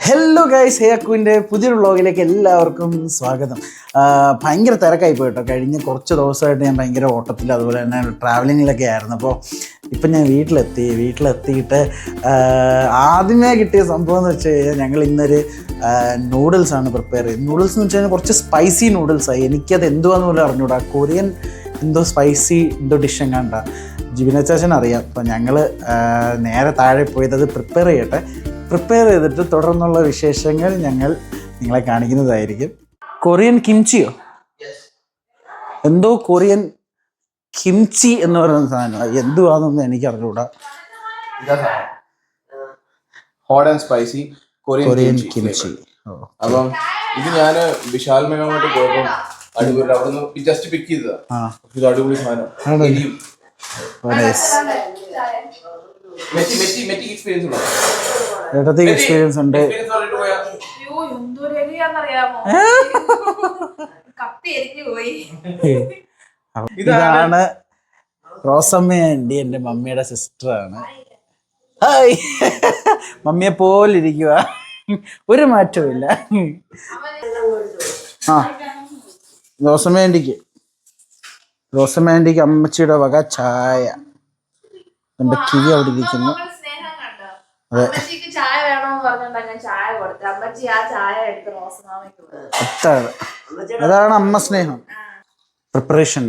Hello guys, ഹേക്കുവിൻ്റെ പുതിയൊരു വ്ളോഗിലേക്ക് എല്ലാവർക്കും സ്വാഗതം. ഭയങ്കര തിരക്കായി പോയിട്ടോ. കഴിഞ്ഞ കുറച്ച് ദിവസമായിട്ട് ഞാൻ ഭയങ്കര ഓട്ടത്തിൽ അതുപോലെ തന്നെ ട്രാവലിങ്ങിലൊക്കെ ആയിരുന്നു. അപ്പോൾ ഇപ്പം ഞാൻ വീട്ടിലെത്തിയിട്ട് ആദ്യമേ കിട്ടിയ സംഭവം എന്ന് വെച്ച് കഴിഞ്ഞാൽ ഞങ്ങൾ ഇന്നൊരു നൂഡിൽസാണ് പ്രിപ്പയർ ചെയ്തത്. നൂഡിൽസ് എന്ന് വെച്ച് കഴിഞ്ഞാൽ കുറച്ച് സ്പൈസി നൂഡിൽസായി. എനിക്കത് എന്തുവാന്ന് പോലും അറിഞ്ഞൂടാ. കൊറിയൻ എന്തോ സ്പൈസി എന്തോ ഡിഷ് എങ്ങാണ്ട ജിബിനച്ചാച്ചൻ അറിയാം. അപ്പോൾ ഞങ്ങൾ നേരെ താഴെ പോയത് അത് പ്രിപ്പയർ ചെയ്തിട്ട് തുടർന്നുള്ള വിശേഷങ്ങൾ ഞങ്ങൾ നിങ്ങളെ കാണിക്കുന്നതായിരിക്കും. കൊറിയൻ കിംച്ചിയോ എന്തോ കൊറിയൻ കിംച്ചി എന്ന് പറയുന്ന സാധനം എന്തുവാണെന്ന് എനിക്ക് അറിഞ്ഞൂടാ. Hot and spicy Korean kimchi. അപ്പം ഇത് ഞാൻ വിശാൽ മെഗാമായിട്ട് പോയപ്പോൾ അടിപൊളി അവിടുന്ന് ജസ്റ്റ് പിക്ക് ചെയ്തതാ. ഇത് അടിപൊളി സാധനം. എക്സ്പീരിയൻസ് ഉണ്ട്. ഇതാണ് റോസമ്മ ആൻറ്റി, എൻ്റെ മമ്മിയുടെ സിസ്റ്ററാണ്. ഹായ്, മമ്മിയെ പോലിരിക്കുക, ഒരു മാറ്റമില്ല. റോസമ്മ ആൻറ്റിക്ക് അമ്മച്ചിയുടെ വക ചായ. എൻ്റെ കിവി അവിടെ ഇരിക്കുന്നു. അതെ, അതാണ് അമ്മ സ്നേഹം. Preparation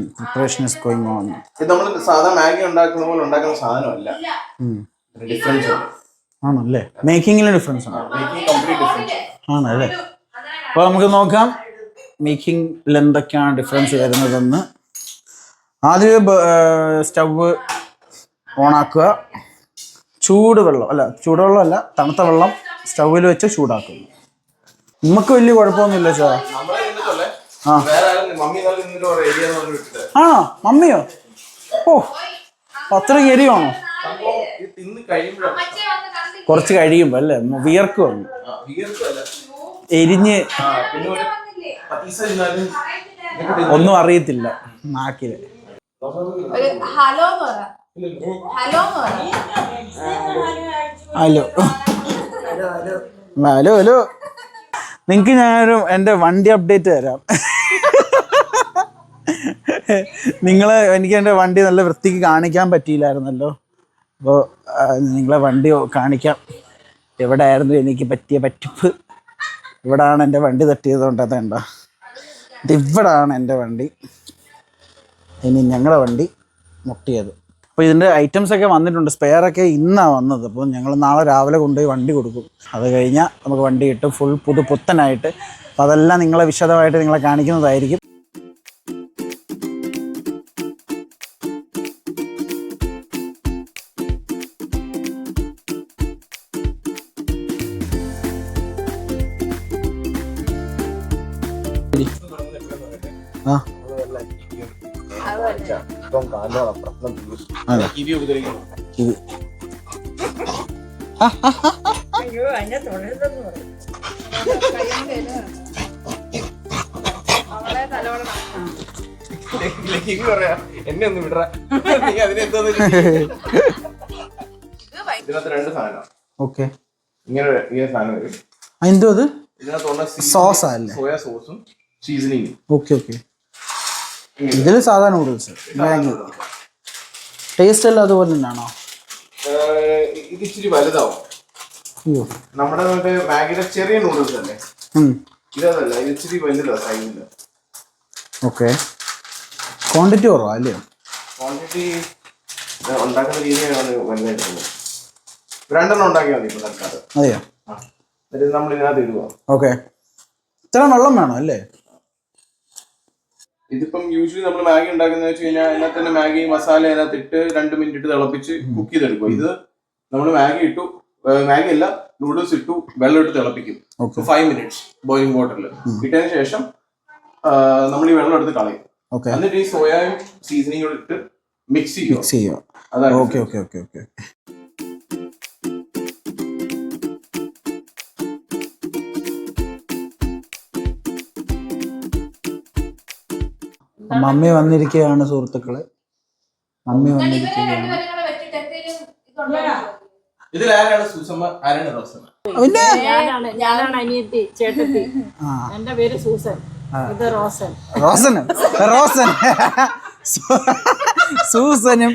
is going on. നമ്മൾ സാധാ മാഗി ഉണ്ടാക്കുന്ന പോലെ ഉണ്ടാക്കുന്ന സാധനമല്ല. ആണല്ലേ, മേക്കിങ്ങിന് ഡിഫറൻസ് ആണല്ലേ. അപ്പോൾ നമുക്ക് നോക്കാം മേക്കിങ്ങിൽ എന്തൊക്കെയാണ് ഡിഫറൻസ് വരുന്നതെന്ന്. ആദ്യം സ്റ്റവ് ഓണാക്കുക. ചൂടുവെള്ളമല്ല തണുത്ത വെള്ളം സ്റ്റൗവിൽ വെച്ച് ചൂടാക്കുന്നു. നമുക്ക് വലിയ കുഴപ്പമൊന്നുമില്ല ചോ. ആണോ മമ്മിയോ? ഓ, അത്ര എരിയാണോ? കുറച്ച് കഴിയുമ്പോ അല്ലേ വിയർക്കും, എരിഞ്ഞ് ഒന്നും അറിയത്തില്ല നാക്കില്. ഹലോ, നിങ്ങക്ക് ഞാനൊരു എൻ്റെ വണ്ടി അപ്ഡേറ്റ് തരാം. എനിക്ക് എൻ്റെ വണ്ടി നല്ല വൃത്തിക്ക് കാണിക്കാൻ പറ്റിയില്ലായിരുന്നല്ലോ. അപ്പോൾ നിങ്ങളെ വണ്ടി കാണിക്കാം. എവിടെ ആയിരുന്നു എനിക്ക് പറ്റിയ പറ്റിപ്പ്? ഇവിടാണ് എൻ്റെ വണ്ടി തട്ടിയതുകൊണ്ട് അതുണ്ടോ, ഇവിടാണ് എൻ്റെ വണ്ടി. ഇനി ഞങ്ങളുടെ വണ്ടി മുട്ടിയത്. അപ്പോൾ ഇതിൻ്റെ ഐറ്റംസൊക്കെ വന്നിട്ടുണ്ട്. സ്പെയറൊക്കെ ഇന്നാണ് വന്നത്. അപ്പോൾ ഞങ്ങൾ നാളെ രാവിലെ കൊണ്ടുപോയി വണ്ടി കൊടുക്കും. അത് കഴിഞ്ഞാൽ നമുക്ക് വണ്ടി കിട്ടും ഫുൾ പുത്തനായിട്ട്. അപ്പോൾ അതെല്ലാം നിങ്ങളെ വിശദമായിട്ട് നിങ്ങളെ കാണിക്കുന്നതായിരിക്കും. എന്നെ ഒന്ന് വിടറ. ഇതിനകത്ത് രണ്ട് സാധനം. ഓക്കെ, ഇങ്ങനെ സാധനം വരും. എന്തോ അത് സോസ് അല്ലേ? സോയാ സോസും സീസണിങ്ങും. ഓക്കെ. ഇതിൽ സാധാ നൂഡിൽസ് മാഗി ടേസ്റ്റ് അല്ല അതുപോലെ തന്നെയാണോ? ഇത് ഇച്ചിരി വലുതാവും. നമ്മുടെ മറ്റേ മാഗിയുടെ ചെറിയ നൂഡിൽസ് അല്ലേ, ഇതല്ല. ഇത് ഇച്ചിരി വലുതാ സൈസില്. ഓക്കെ, ക്വാണ്ടിറ്റി കുറവാ അല്ലേ? ക്വാണ്ടിറ്റി ഉണ്ടാക്കുന്ന രീതിയാണ് വലുതായിട്ടുള്ളത്. രണ്ടെണ്ണം ഉണ്ടാക്കിയാൽ മതി. ഇപ്പൊ അതെയോ? എന്നിട്ട് നമ്മൾ ഇതിനകത്ത് ഇടുക. ഓക്കെ, ഇത്ര വെള്ളം വേണം അല്ലേ? ഇതിപ്പം യൂഷ്വലി നമ്മൾ മാഗി ഉണ്ടാക്കുന്ന വെച്ച് കഴിഞ്ഞാൽ അതിനകത്ത് തന്നെ മാഗി മസാല അതിനകത്ത് ഇട്ട് 2 മിനിറ്റ് ഇട്ട് തിളപ്പിച്ച് കുക്ക് ചെയ്തെടുക്കും. ഇത് നമ്മൾ മാഗി അല്ല നൂഡിൽസ് ഇട്ടു, വെള്ളം ഇട്ട് തിളപ്പിക്കും 5 മിനിറ്റ്സ് ബോയിലിംഗ് വാട്ടറിൽ. ഇട്ടതിന് ശേഷം നമ്മൾ ഈ വെള്ളം എടുത്ത് കളയും. എന്നിട്ട് ഈ സോയയും സീസണിങ്ങും ഇട്ട് മിക്സ് ചെയ്യും. അതാണ്. ഓക്കെ. മമ്മി വന്നിരിക്കുകയാണ് സുഹൃത്തുക്കളെ. മമ്മി വന്നിരിക്കുകയാണ്. ഇതിൽ ആരാണ് സൂസമ്മ, ആരാണ് റോസമ്മ? പിന്നെ ഞാനാണ് അനിയത്തി, ചേട്ടത്തി. എന്റെ പേര് സൂസൻ, ഇത് റോസൻ. റോസനും സൂസനും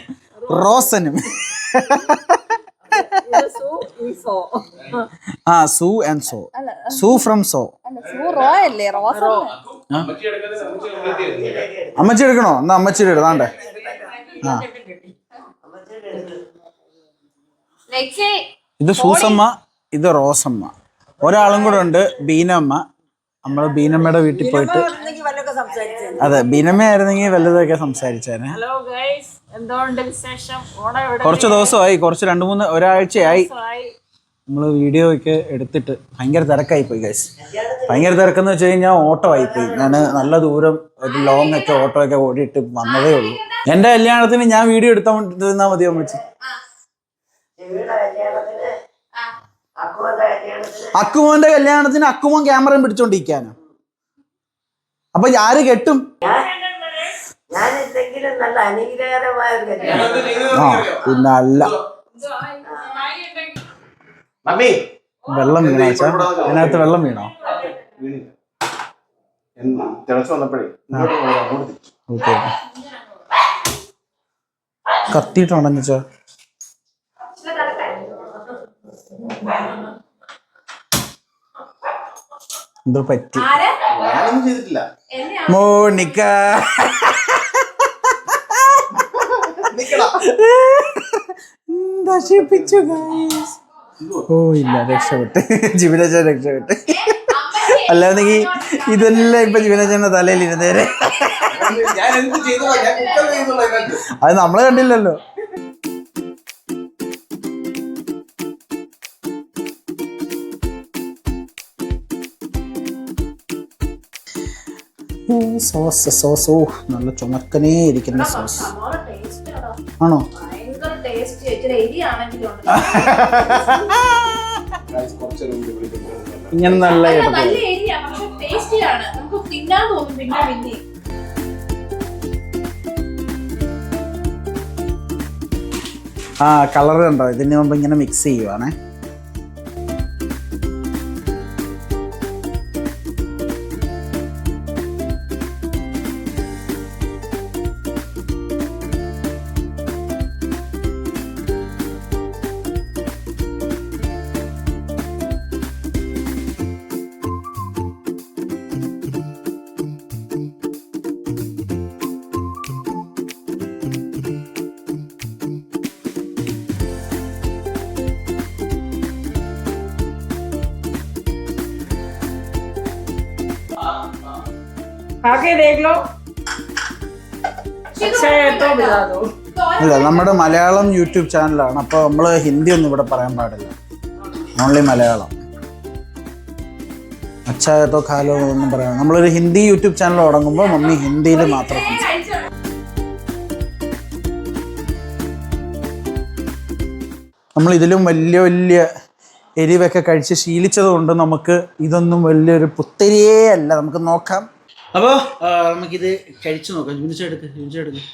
റോസനും. ഇത് സൂ, ഈ so. Zoo and so. Zoo from so. അമ്മച്ചി എടുക്കണോ? എന്നാ അമ്മച്ചിയുടെ എടുത്താണ്ടേ. ഇത് സൂസമ്മ, ഇത് റോസമ്മ. ഒരാളും കൂടെ ഉണ്ട്, ബീനമ്മ. നമ്മള് ബീനമ്മയുടെ വീട്ടിൽ പോയിട്ട്, അതെ ബീനമ്മ ആയിരുന്നെങ്കിൽ വല്ലതൊക്കെ സംസാരിച്ചേനെ. ഹലോ ഗൈസ്, എന്തുകൊണ്ട് വിശേഷം? കുറച്ച് ദിവസമായി, ഒരാഴ്ചയായി നമ്മള് വീഡിയോ ഒക്കെ എടുത്തിട്ട്. ഭയങ്കര തിരക്കായി പോയി ഗൈസ്. ഭയങ്കര തിരക്കെന്ന് വെച്ച് കഴിഞ്ഞാൽ ഓട്ടോ ആയിപ്പോയി. ഞാൻ നല്ല ദൂരം ഒരു ലോങ് ഒക്കെ ഓട്ടോ ഒക്കെ ഓടിയിട്ട് വന്നതേ ഉള്ളൂ. എന്റെ കല്യാണത്തിന് ഞാൻ വീഡിയോ എടുത്താൽ മതിയോ അമ്മച്ചി? അക്കുമോന്റെ കല്യാണത്തിന് അക്കുമോൻ ക്യാമറയും പിടിച്ചോണ്ടിരിക്കാനോ? അപ്പൊ ആര് കെട്ടും? പിന്നെ അല്ല, വെള്ളം വീണോ? അതിനകത്ത് വെള്ളം വീണോ? ഓക്കെ, കത്തിയിട്ടുണ്ടെന്ന് വെച്ചോ. എന്തോ പറ്റി. മോണിക്ക നശിപ്പിച്ചു ഗൈസ്. ഓ ഇല്ല, രക്ഷപ്പെട്ട് ജീവനജൻ രക്ഷപ്പെട്ട്. അല്ലാന്നെങ്കിൽ ഇതെല്ലാം ഇപ്പൊ ജീവനജന്റെ തലയിൽ ഇരുന്നേരെ. അത് നമ്മള് കണ്ടില്ലല്ലോ. സോസ് ഓ നല്ല ചുമക്കനേ ഇരിക്കുന്ന സോസ് ആണോ? ഇങ്ങനെ നല്ല കളർ കണ്ടോ? ഇതിന് മുമ്പ് ഇങ്ങനെ മിക്സ് ചെയ്യുവാണേ. आगे देख लो। अच्छा है तो बता दो। അല്ല, നമ്മുടെ മലയാളം യൂട്യൂബ് ചാനലാണ്. അപ്പോൾ നമ്മൾ ഹിന്ദി ഒന്നും ഇവിടെ പറയാൻ പാടില്ല, ഓൺലി മലയാളം. അച്ഛായത്തോ ഖാലോ ഒന്നും പറയാം. നമ്മളൊരു ഹിന്ദി യൂട്യൂബ് ചാനൽ തുടങ്ങുമ്പോൾ മമ്മി ഹിന്ദിയിൽ മാത്രം സംസാരിക്കും. നമ്മൾ ഇതിലും വലിയ വലിയ എരിവൊക്കെ കഴിച്ച് ശീലിച്ചത് കൊണ്ട് നമുക്ക് ഇതൊന്നും വലിയൊരു പുത്തരിയേ അല്ല. നമുക്ക് നോക്കാം. അപ്പോൾ നമുക്കിത് കഴിച്ചു നോക്കാം. ജിമിനിച്ചെടുക്ക്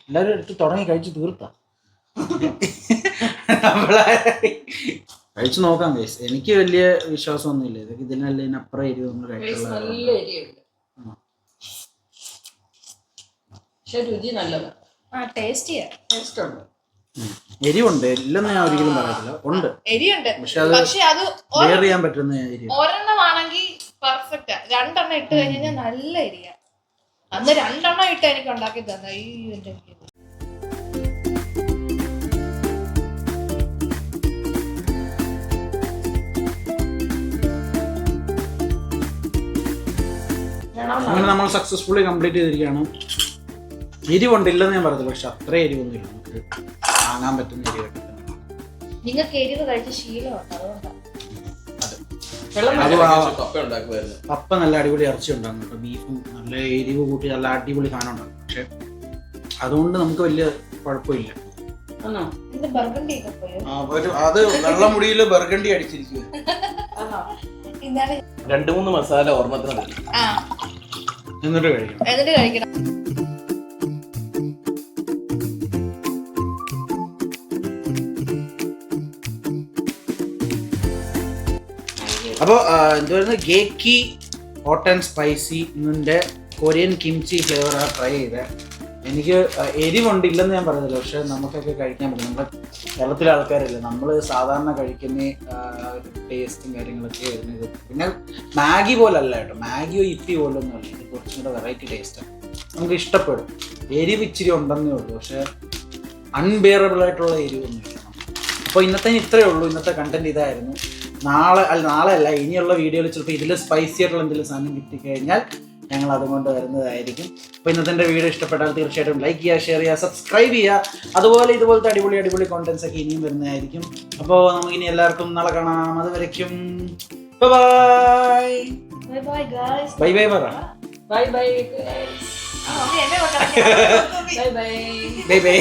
എല്ലാവരും എടുത്ത് തുടങ്ങി കഴിച്ച് തീർത്താ. കഴിച്ചു നോക്കാം ഗൈസ്. എനിക്ക് വലിയ വിശ്വാസമൊന്നുമില്ല. ഇതൊക്കെ ഇതിനല്ല ഇതിനപ്പുറം എരിവൊന്നും കഴിച്ചുള്ള എരിവുണ്ട്. ഇല്ലെന്ന് ഞാൻ ഒരിക്കലും പറയത്തില്ല, ഉണ്ട് എരിയുണ്ട്. പക്ഷെ അത് ഷെയർ ചെയ്യാൻ പറ്റുന്ന എരി. ഒരെണ്ണമാണെങ്കിൽ പെർഫെക്റ്റ്, രണ്ടെണ്ണം ഇട്ട് കഴിഞ്ഞാൽ നല്ല എരിയ. അന്ന് രണ്ടെണ്ണം ഇട്ട് എനിക്ക് ഉണ്ടാക്കി തന്നെ. അങ്ങനെ നമ്മൾ സക്സസ്ഫുള്ളി കംപ്ലീറ്റ് ചെയ്തിരിക്കുകയാണ്. എരിവുണ്ട്, ഇല്ലെന്ന് ഞാൻ പറയത്തില്ല, പക്ഷെ അത്ര എരിവൊന്നുമില്ല. നമുക്ക് വാങ്ങാൻ പറ്റുന്ന എരിവൊക്കെ തന്നെ. നിങ്ങൾക്ക് എരിവ് കഴിച്ച ശീലമുണ്ട്, അതുകൊണ്ടാണ്. പപ്പ നല്ല അടിപൊളി ഇറച്ചി ഉണ്ടാകും കേട്ടോ. ബീഫും നല്ല എരിവ് കൂട്ടി നല്ല അടിപൊളി സാധനം ഉണ്ടാകും. പക്ഷെ അതുകൊണ്ട് നമുക്ക് വലിയ കുഴപ്പമില്ല. അത് വെള്ളമുടിയില് ബർഗണ്ടി അടിച്ചിരിക്കുക. 2-3 മസാല ഓർമ്മത്തിന് എന്നിട്ട് കഴിക്കണം. അപ്പോൾ എന്തുവായിരുന്നു ഗേക്കി ഹോട്ട് ആൻഡ് സ്പൈസി ഇതിൻ്റെ കൊറിയൻ കിംചി ഫ്ലേവറാണ് ട്രൈ ചെയ്തത്. എനിക്ക് എരിവുണ്ടില്ലെന്ന് ഞാൻ പറയുന്നില്ല, പക്ഷെ നമുക്കൊക്കെ കഴിക്കാൻ പറ്റും. നമ്മുടെ കേരളത്തിലെ ആൾക്കാരല്ലേ, നമ്മൾ സാധാരണ കഴിക്കുന്ന ടേസ്റ്റും കാര്യങ്ങളൊക്കെ വരുന്നത്. പിന്നെ മാഗി പോലല്ല കേട്ടോ, മാഗിയോ ഇപ്പി പോലൊന്നും അല്ല, ഇത് കുറച്ചും കൂടെ വെറൈറ്റി ടേസ്റ്റാണ്, നമുക്ക് ഇഷ്ടപ്പെടും. എരിവ് ഇച്ചിരി ഉണ്ടെന്നേ ഉള്ളൂ, പക്ഷെ അൺബെയറബിൾ ആയിട്ടുള്ള എരിവൊന്നുമില്ല. അപ്പോൾ ഇന്നത്തെ ഇത്രയേ ഉള്ളൂ, ഇന്നത്തെ കണ്ടന്റ് ഇതായിരുന്നു. നാളെ അല്ല ഇനിയുള്ള വീഡിയോയിൽ ചിലപ്പോൾ ഇതിൽ സ്പൈസി ആയിട്ടുള്ള എന്തെങ്കിലും സാധനം കിട്ടിക്കഴിഞ്ഞാൽ ഞങ്ങൾ അതുകൊണ്ട് വരുന്നതായിരിക്കും. അപ്പോൾ ഇന്നത്തെ വീഡിയോ ഇഷ്ടപ്പെട്ടാൽ തീർച്ചയായിട്ടും ലൈക്ക് ചെയ്യുക, ഷെയർ ചെയ്യുക, സബ്സ്ക്രൈബ് ചെയ്യുക. അതുപോലെ ഇതുപോലത്തെ അടിപൊളി കോണ്ടന്റ്സ് ഒക്കെ ഇനിയും വരുന്നതായിരിക്കും. അപ്പോൾ നമുക്കിനി എല്ലാവർക്കും നാളെ കാണാം. അതുവരയ്ക്കും bye bye guys. Bye bye പറ. ബൈ ബൈ എന്നെ ബൈ ബൈ. Bye by.